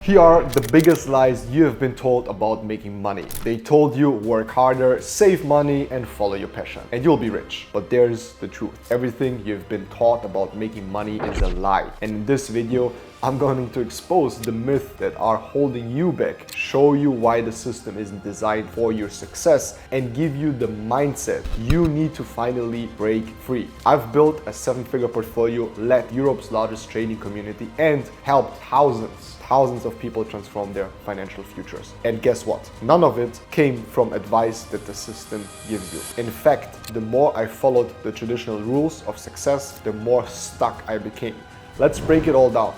Here are the biggest lies you have been told about making money. They told you work harder, save money, and follow your passion, and you'll be rich. But there's the truth. Everything you've been taught about making money is a lie. And in this video, I'm going to expose the myths that are holding you back, show you why the system isn't designed for your success, and give you the mindset you need to finally break free. I've built a 7-figure portfolio, led Europe's largest trading community, and helped thousands of people transform their financial futures. And guess what? None of it came from advice that the system gives you. In fact, the more I followed the traditional rules of success, the more stuck I became. Let's break it all down.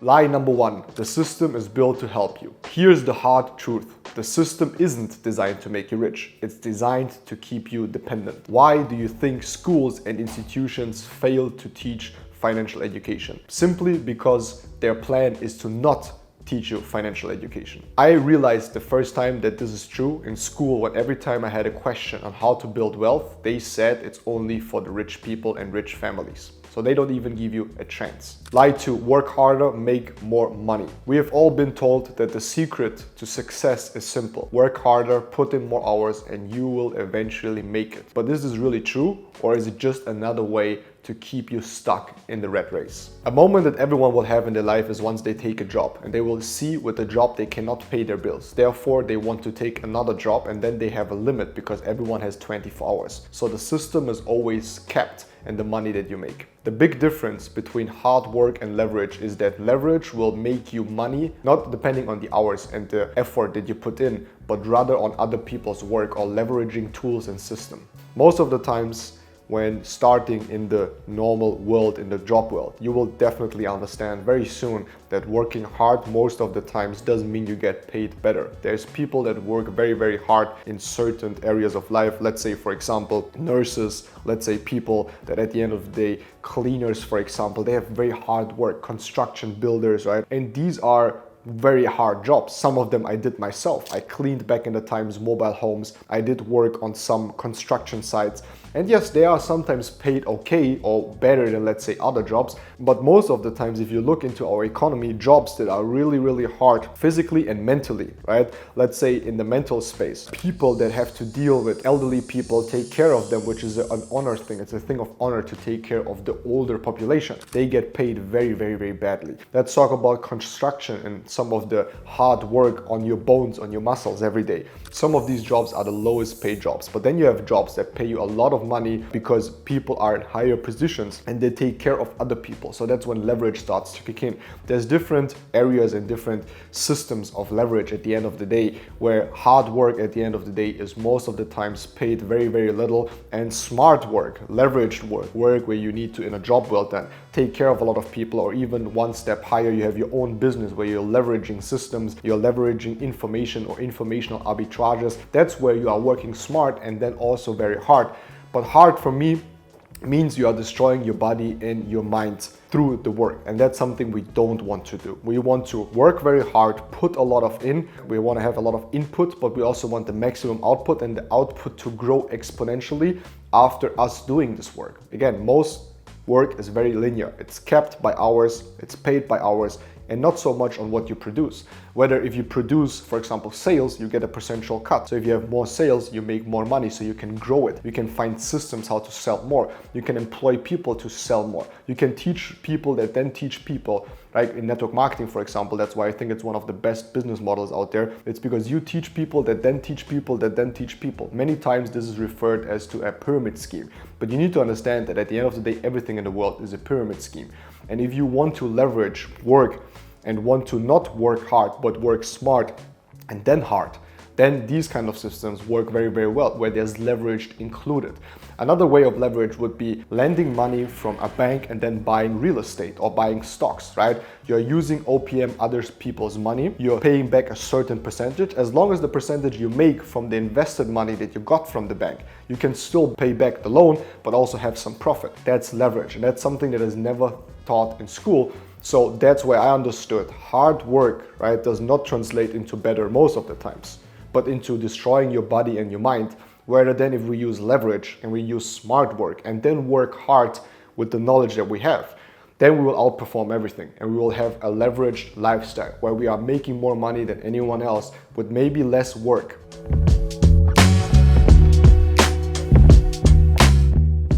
Lie number 1, the system is built to help you. Here's the hard truth. The system isn't designed to make you rich. It's designed to keep you dependent. Why do you think schools and institutions fail to teach financial education? Simply because their plan is to not teach you financial education. I realized the first time that this is true in school when every time I had a question on how to build wealth, they said it's only for the rich people and rich families. So they don't even give you a chance. Lie 2, work harder, make more money. We have all been told that the secret to success is simple. Work harder, put in more hours, and you will eventually make it. But is this really true, or is it just another way to keep you stuck in the rat race? A moment that everyone will have in their life is once they take a job and they will see with the job they cannot pay their bills. Therefore, they want to take another job, and then they have a limit because everyone has 24 hours. So the system is always capped in the money that you make. The big difference between hard work and leverage is that leverage will make you money, not depending on the hours and the effort that you put in, but rather on other people's work or leveraging tools and system. Most of the times, when starting in the normal world, in the job world, you will definitely understand very soon that working hard most of the times doesn't mean you get paid better. There's people that work very, very hard in certain areas of life. Let's say, for example, nurses, let's say people that at the end of the day, cleaners, for example, they have very hard work, construction builders, right? And these are very hard jobs. Some of them I did myself. I cleaned back in the times mobile homes. I did work on some construction sites. And yes, they are sometimes paid okay or better than, let's say, other jobs. But most of the times, if you look into our economy, jobs that are really, really hard physically and mentally, right? Let's say in the mental space, people that have to deal with elderly people, take care of them, which is an honor thing. It's a thing of honor to take care of the older population. They get paid very, very, very badly. Let's talk about construction and some of the hard work on your bones, on your muscles every day. Some of these jobs are the lowest paid jobs, but then you have jobs that pay you a lot of money because people are in higher positions and they take care of other people. So that's when leverage starts to kick in. There's different areas and different systems of leverage at the end of the day, where hard work at the end of the day is most of the times paid very, very little, and smart work, leveraged work where you need to, in a job world, then take care of a lot of people, or even one step higher, you have your own business where you're leveraging systems, you're leveraging information or informational arbitrages. That's where you are working smart and then also very hard. But hard for me means you are destroying your body and your mind through the work, and that's something we don't want to do. We want to work very hard, put a lot of in, we want to have a lot of input, but we also want the maximum output, and the output to grow exponentially after us doing this work. Again, most work is very linear. It's capped by hours, it's paid by hours, and not so much on what you produce. Whether if you produce, for example, sales, you get a percentual cut. So if you have more sales, you make more money, so you can grow it. You can find systems how to sell more. You can employ people to sell more. You can teach people that then teach people, right? In network marketing, for example, that's why I think it's one of the best business models out there. It's because you teach people that then teach people that then teach people. Many times this is referred as to a pyramid scheme. But you need to understand that at the end of the day, everything in the world is a pyramid scheme. And if you want to leverage work and want to not work hard, but work smart and then hard, then these kind of systems work very, very well, where there's leverage included. Another way of leverage would be lending money from a bank and then buying real estate or buying stocks, right? You're using OPM, other people's money. You're paying back a certain percentage. As long as the percentage you make from the invested money that you got from the bank, you can still pay back the loan, but also have some profit. That's leverage. And that's something that is never taught in school. So that's where I understood hard work, right, does not translate into better most of the times, but into destroying your body and your mind. Rather than if we use leverage and we use smart work and then work hard with the knowledge that we have, then we will outperform everything and we will have a leveraged lifestyle where we are making more money than anyone else with maybe less work.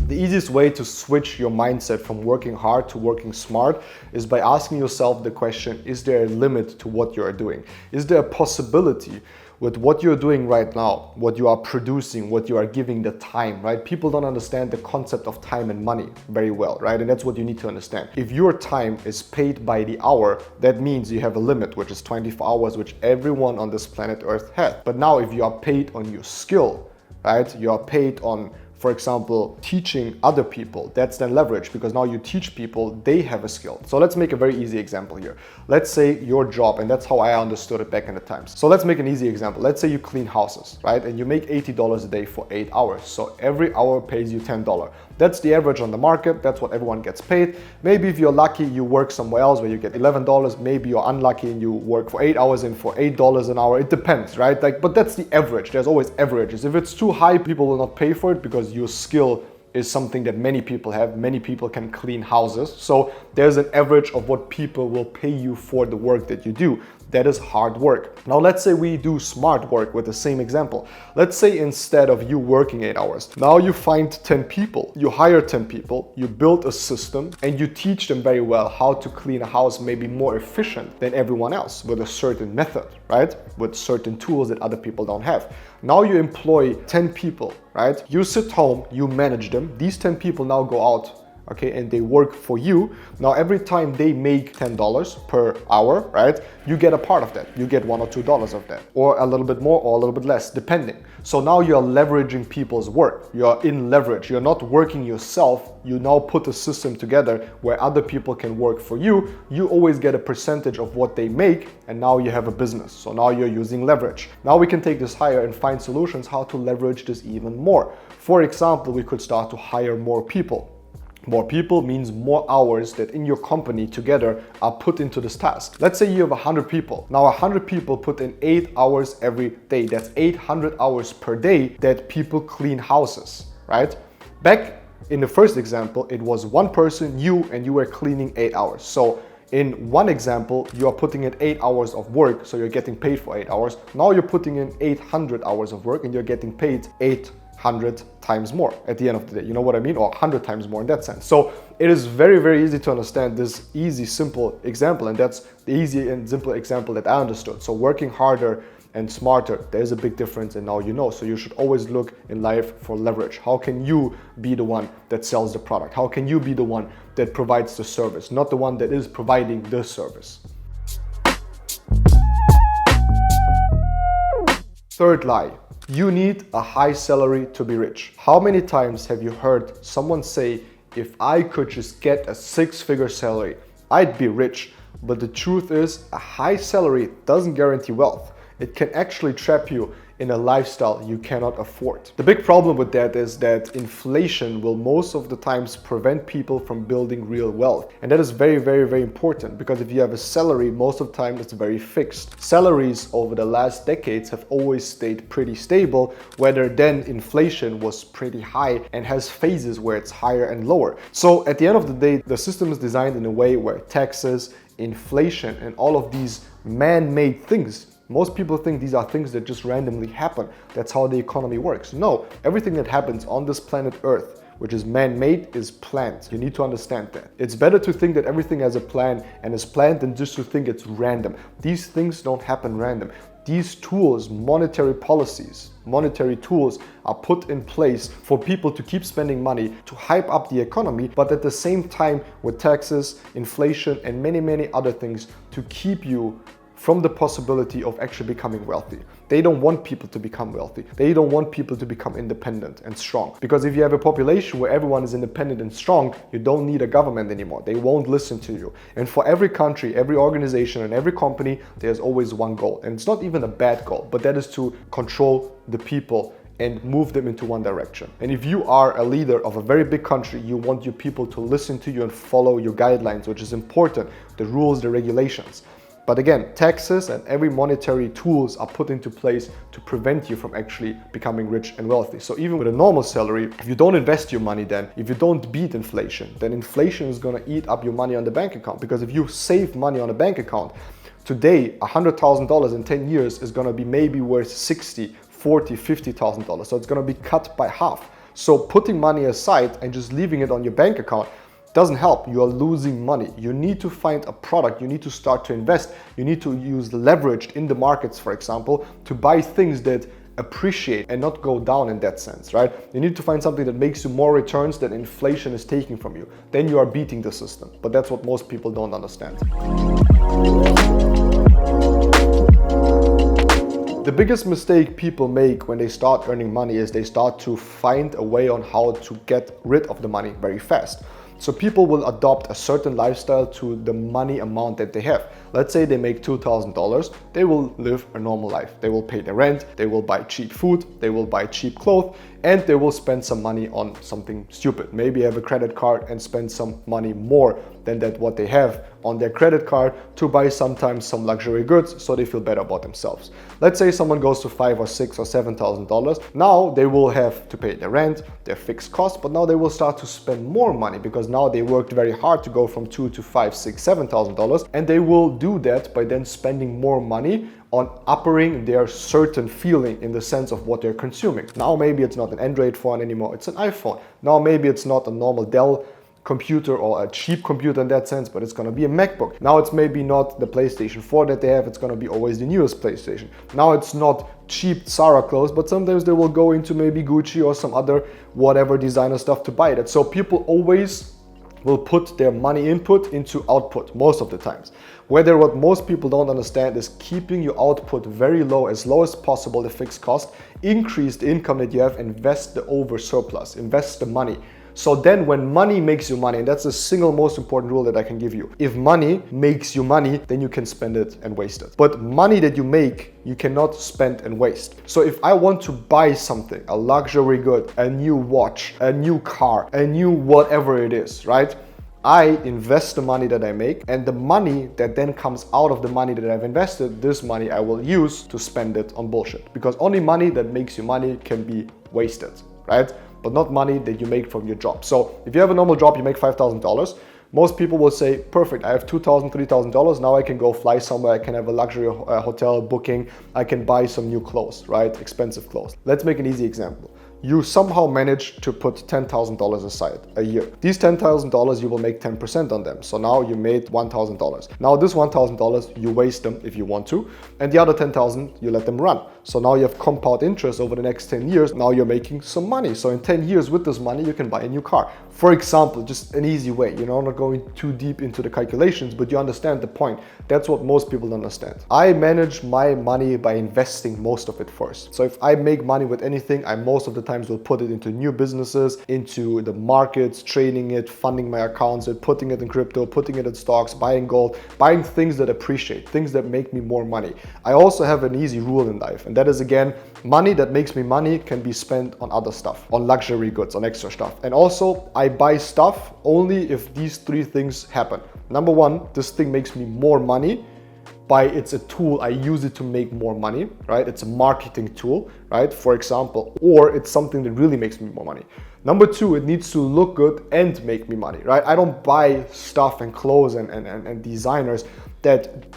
The easiest way to switch your mindset from working hard to working smart is by asking yourself the question, is there a limit to what you are doing? Is there a possibility with what you're doing right now, what you are producing, what you are giving the time, right? People don't understand the concept of time and money very well, right? And that's what you need to understand. If your time is paid by the hour, that means you have a limit, which is 24 hours, which everyone on this planet Earth has. But now if you are paid on your skill, right? You are paid on, for example, teaching other people, that's then leverage, because now you teach people, they have a skill. So let's make a very easy example here. Let's say your job, and that's how I understood it back in the times. So let's make an easy example. Let's say you clean houses, right? And you make $80 a day for 8 hours. So every hour pays you $10. That's the average on the market. That's what everyone gets paid. Maybe if you're lucky, you work somewhere else where you get $11. Maybe you're unlucky and you work for 8 hours and for $8 an hour. It depends, right? But that's the average. There's always averages. If it's too high, people will not pay for it because your skill is something that many people have. Many people can clean houses. So there's an average of what people will pay you for the work that you do. That is hard work. Now let's say we do smart work with the same example. Let's say instead of you working 8 hours, now you find 10 people, you hire 10 people, you build a system and you teach them very well how to clean a house maybe more efficient than everyone else with a certain method, right? With certain tools that other people don't have. Now you employ 10 people, right? You sit home, you manage them. These 10 people now go out, okay, and they work for you. Now every time they make $10 per hour, right, you get a part of that. You get $1 or $2 of that, or a little bit more or a little bit less, depending. So now you're leveraging people's work. You're in leverage. You're not working yourself. You now put a system together where other people can work for you. You always get a percentage of what they make, and now you have a business. So now you're using leverage. Now we can take this higher and find solutions how to leverage this even more. For example, we could start to hire more people. More people means more hours that in your company together are put into this task. Let's say you have 100 people. Now 100 people put in 8 hours every day. That's 800 hours per day that people clean houses, right? Back in the first example, it was one person, you, and you were cleaning 8 hours. So in one example, you are putting in 8 hours of work, so you're getting paid for 8 hours. Now you're putting in 800 hours of work and you're getting paid 800 times more at the end of the day. You know what I mean? Or 100 times more in that sense. So it is very, very easy to understand this easy, simple example. And that's the easy and simple example that I understood. So working harder and smarter, there's a big difference, and now you know. So you should always look in life for leverage. How can you be the one that sells the product? How can you be the one that provides the service, not the one that is providing the service? Third lie. You need a high salary to be rich. How many times have you heard someone say, if I could just get a 6-figure salary, I'd be rich? But the truth is, a high salary doesn't guarantee wealth. It can actually trap you in a lifestyle you cannot afford. The big problem with that is that inflation will most of the times prevent people from building real wealth. And that is very, very, very important, because if you have a salary, most of the time it's very fixed. Salaries over the last decades have always stayed pretty stable, whether then inflation was pretty high and has phases where it's higher and lower. So at the end of the day, the system is designed in a way where taxes, inflation, and all of these man-made things, most people think these are things that just randomly happen. That's how the economy works. No, everything that happens on this planet Earth, which is man-made, is planned. You need to understand that. It's better to think that everything has a plan and is planned than just to think it's random. These things don't happen random. These tools, monetary policies, monetary tools are put in place for people to keep spending money to hype up the economy, but at the same time with taxes, inflation, and many, many other things to keep you from the possibility of actually becoming wealthy. They don't want people to become wealthy. They don't want people to become independent and strong. Because if you have a population where everyone is independent and strong, you don't need a government anymore. They won't listen to you. And for every country, every organization, and every company, there's always one goal. And it's not even a bad goal, but that is to control the people and move them into one direction. And if you are a leader of a very big country, you want your people to listen to you and follow your guidelines, which is important, the rules, the regulations. But again, taxes and every monetary tools are put into place to prevent you from actually becoming rich and wealthy. So even with a normal salary, if you don't invest your money, then if you don't beat inflation, then inflation is going to eat up your money on the bank account. Because if you save money on a bank account, today, $100,000 in 10 years is going to be maybe worth $60,000, $40,000, $50,000. So it's going to be cut by half. So putting money aside and just leaving it on your bank account doesn't help. You are losing money. You need to find a product. You need to start to invest. You need to use leverage in the markets, for example, to buy things that appreciate and not go down in that sense, right? You need to find something that makes you more returns than inflation is taking from you. Then you are beating the system. But that's what most people don't understand. The biggest mistake people make when they start earning money is they start to find a way on how to get rid of the money very fast. So people will adopt a certain lifestyle to the money amount that they have. Let's say they make $2,000, they will live a normal life. They will pay their rent, they will buy cheap food, they will buy cheap clothes, and they will spend some money on something stupid. Maybe have a credit card and spend some money more than that what they have on their credit card to buy sometimes some luxury goods so they feel better about themselves. Let's say someone goes to $5,000 or $6,000 or $7,000. Now they will have to pay their rent, their fixed costs, but now they will start to spend more money because now they worked very hard to go from $2,000 to $5,000, $6,000, $7,000, and they will do that by then spending more money on upping their certain feeling in the sense of what they're consuming. Now maybe it's not an Android phone anymore, it's an iPhone. Now maybe it's not a normal Dell computer or a cheap computer in that sense, but it's gonna be a MacBook. Now it's maybe not the PlayStation 4 that they have, it's gonna be always the newest PlayStation. Now it's not cheap Zara clothes, but sometimes they will go into maybe Gucci or some other whatever designer stuff to buy that. So people always will put their money input into output most of the times. Whether what most people don't understand is keeping your output very low as possible, the fixed cost, increase the income that you have, invest the over surplus, invest the money. So then when money makes you money, and that's the single most important rule that I can give you. If money makes you money, then you can spend it and waste it. But money that you make, you cannot spend and waste. So if I want to buy something, a luxury good, a new watch, a new car, a new whatever it is, right? I invest the money that I make, and the money that then comes out of the money that I've invested, this money I will use to spend it on bullshit. Because only money that makes you money can be wasted, right? But not money that you make from your job. So if you have a normal job, you make $5,000. Most people will say, perfect, I have $2,000, $3,000. Now I can go fly somewhere. I can have a luxury hotel booking. I can buy some new clothes, right? Expensive clothes. Let's make an easy example. You somehow manage to put $10,000 aside a year. These $10,000, you will make 10% on them. So now you made $1,000. Now this $1,000, you waste them if you want to, and the other 10,000, you let them run. So now you have compound interest over the next 10 years. Now you're making some money. So in 10 years with this money, you can buy a new car. For example, just an easy way, I'm not going too deep into the calculations, but you understand the point. That's what most people don't understand. I manage my money by investing most of it first. So if I make money with anything, I most of the times will put it into new businesses, into the markets, trading it, funding my accounts, putting it in crypto, putting it in stocks, buying gold, buying things that appreciate, things that make me more money. I also have an easy rule in life, and that is, again, money that makes me money can be spent on other stuff, on luxury goods, on extra stuff. And also, I buy stuff only if these three things happen. Number one, this thing makes me more money. It's a tool, I use it to make more money, right? It's a marketing tool, right? For example, or it's something that really makes me more money. Number two, it needs to look good and make me money, right? I don't buy stuff and clothes and designers that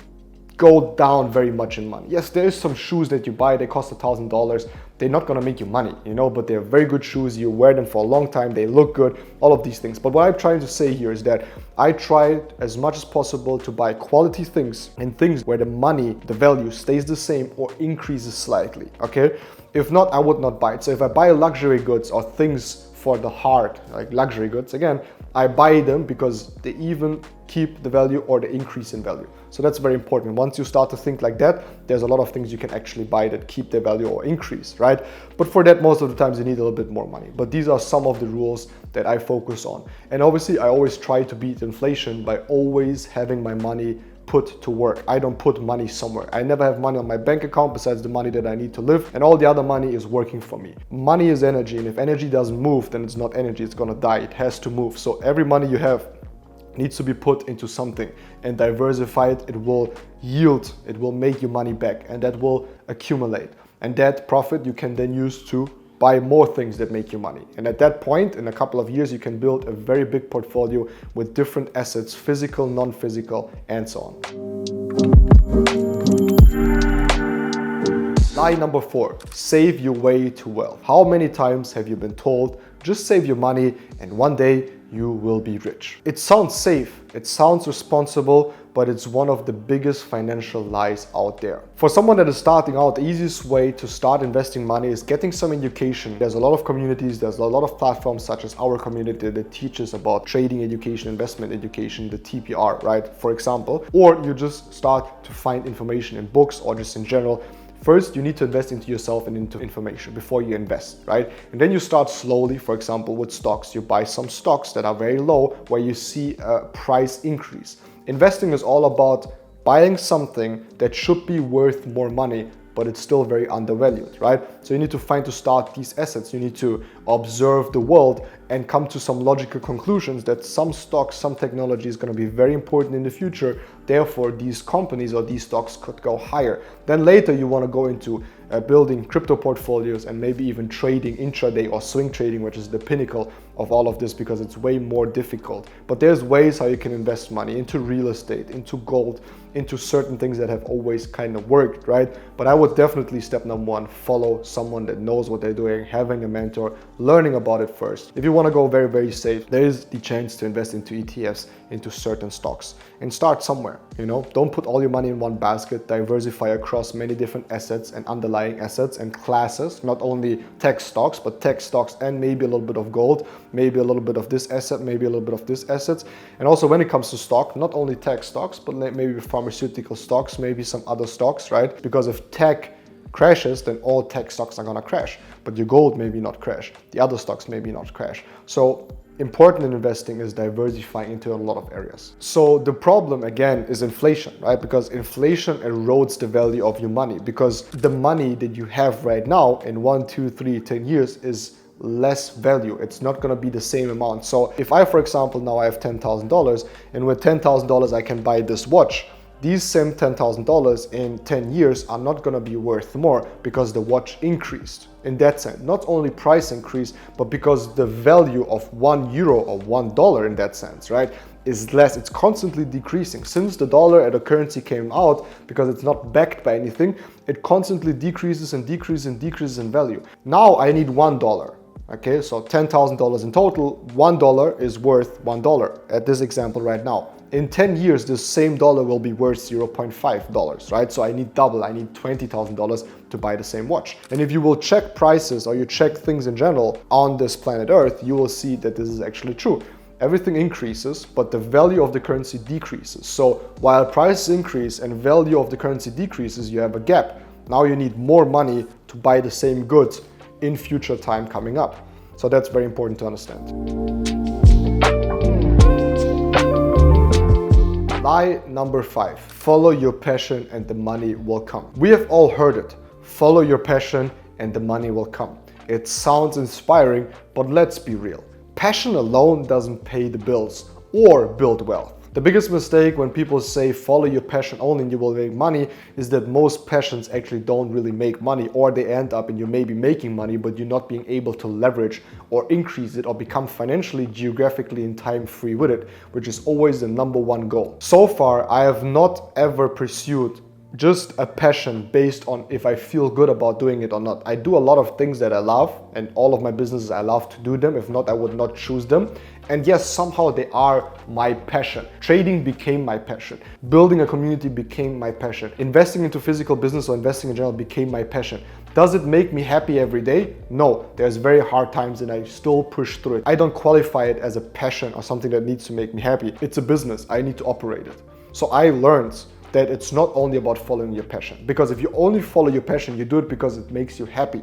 go down very much in money. Yes, there is some shoes that you buy, they cost $1,000. They're not gonna make you money, but they're very good shoes. You wear them for a long time, they look good, all of these things. But what I'm trying to say here is that I try as much as possible to buy quality things and things where the money, the value stays the same or increases slightly, okay? If not, I would not buy it. So if I buy luxury goods or things for the heart, like luxury goods, again, I buy them because they even keep the value or the increase in value. So that's very important. Once you start to think like that, there's a lot of things you can actually buy that keep their value or increase, right? But for that, most of the times you need a little bit more money. But these are some of the rules that I focus on. And obviously, I always try to beat inflation by always having my money put to work. I don't put money somewhere. I never have money on my bank account besides the money that I need to live, and all the other money is working for me. Money is energy, and if energy doesn't move, then it's not energy, it's gonna die. It has to move. So every money you have, needs to be put into something and diversified. It will yield, it will make you money back, and that will accumulate. And that profit you can then use to buy more things that make you money. And at that point, in a couple of years, you can build a very big portfolio with different assets, physical, non-physical, and so on. Lie number 4, save your way to wealth. How many times have you been told, just save your money and one day you will be rich? It sounds safe, it sounds responsible, but it's one of the biggest financial lies out there. For someone that is starting out, the easiest way to start investing money is getting some education. There's a lot of communities, there's a lot of platforms such as our community that teaches about trading education, investment education, the TPR, right? For example, or you just start to find information in books or just in general. First, you need to invest into yourself and into information before you invest, right? And then you start slowly, for example, with stocks. You buy some stocks that are very low where you see a price increase. Investing is all about buying something that should be worth more money, but it's still very undervalued, right? So you need to find to start these assets. You need to observe the world and come to some logical conclusions that some stocks, some technology is going to be very important in the future. Therefore, these companies or these stocks could go higher. Then later you want to go into building crypto portfolios and maybe even trading intraday or swing trading, which is the pinnacle of all of this because it's way more difficult. But there's ways how you can invest money into real estate, into gold, into certain things that have always kind of worked, right? But I would definitely, step number 1, follow someone that knows what they're doing, having a mentor, learning about it first. If you want to go very, very safe, there is the chance to invest into ETFs, into certain stocks, and start somewhere, you know? Don't put all your money in one basket, diversify across many different assets and underlying assets and classes, not only tech stocks, but tech stocks and maybe a little bit of gold, maybe a little bit of this asset, maybe a little bit of this assets. And also when it comes to stock, not only tech stocks, but maybe pharmaceutical stocks, maybe some other stocks, right? Because if tech crashes, then all tech stocks are gonna crash, but your gold maybe not crash, the other stocks maybe not crash. So important in investing is diversifying into a lot of areas. So the problem again is inflation, right? Because inflation erodes the value of your money, because the money that you have right now in 1, 2, 3, 10 years is less value. It's not going to be the same amount. So if I, for example, now I have $10,000 and with $10,000 I can buy this watch, these same $10,000 in 10 years are not going to be worth more because the watch increased. In that sense, not only price increase, but because the value of €1 or $1 in that sense, right, is less. It's constantly decreasing. Since the dollar as a currency came out, because it's not backed by anything, it constantly decreases and decreases and decreases in value. Now I need $1. Okay, so $10,000 in total, $1 is worth $1 at this example right now. In 10 years, this same dollar will be worth $0.5, right? So I need double, I need $20,000 to buy the same watch. And if you will check prices or you check things in general on this planet Earth, you will see that this is actually true. Everything increases, but the value of the currency decreases. So while prices increase and value of the currency decreases, you have a gap. Now you need more money to buy the same goods in future time coming up. So that's very important to understand. Lie number 5, follow your passion and the money will come. We have all heard it. Follow your passion and the money will come. It sounds inspiring, but let's be real. Passion alone doesn't pay the bills or build wealth. The biggest mistake when people say follow your passion only and you will make money is that most passions actually don't really make money, or they end up and you may be making money but you're not being able to leverage or increase it or become financially, geographically and time free with it, which is always the number 1 goal. So far, I have not ever pursued just a passion based on if I feel good about doing it or not. I do a lot of things that I love, and all of my businesses I love to do them. If not, I would not choose them. And yes, somehow they are my passion. Trading became my passion. Building a community became my passion. Investing into physical business or investing in general became my passion. Does it make me happy every day? No, there's very hard times and I still push through it. I don't qualify it as a passion or something that needs to make me happy. It's a business, I need to operate it. So I learned that it's not only about following your passion, because if you only follow your passion, you do it because it makes you happy.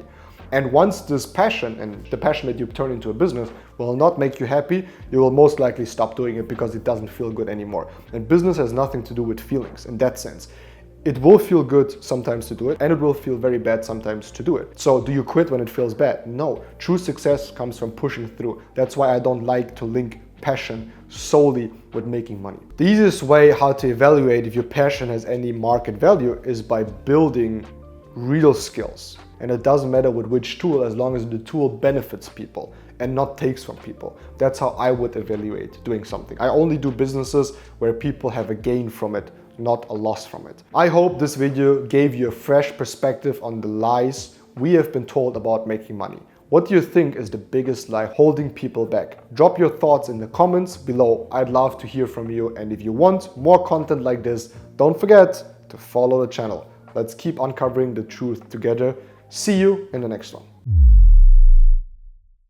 And once this passion and the passion that you turn into a business will not make you happy, you will most likely stop doing it because it doesn't feel good anymore. And business has nothing to do with feelings in that sense. It will feel good sometimes to do it, and it will feel very bad sometimes to do it. So do you quit when it feels bad? No. True success comes from pushing through. That's why I don't like to link passion solely with making money. The easiest way how to evaluate if your passion has any market value is by building real skills. And it doesn't matter with which tool, as long as the tool benefits people and not takes from people. That's how I would evaluate doing something. I only do businesses where people have a gain from it, not a loss from it. I hope this video gave you a fresh perspective on the lies we have been told about making money. What do you think is the biggest lie holding people back? Drop your thoughts in the comments below. I'd love to hear from you. And if you want more content like this, don't forget to follow the channel. Let's keep uncovering the truth together. See you in the next one.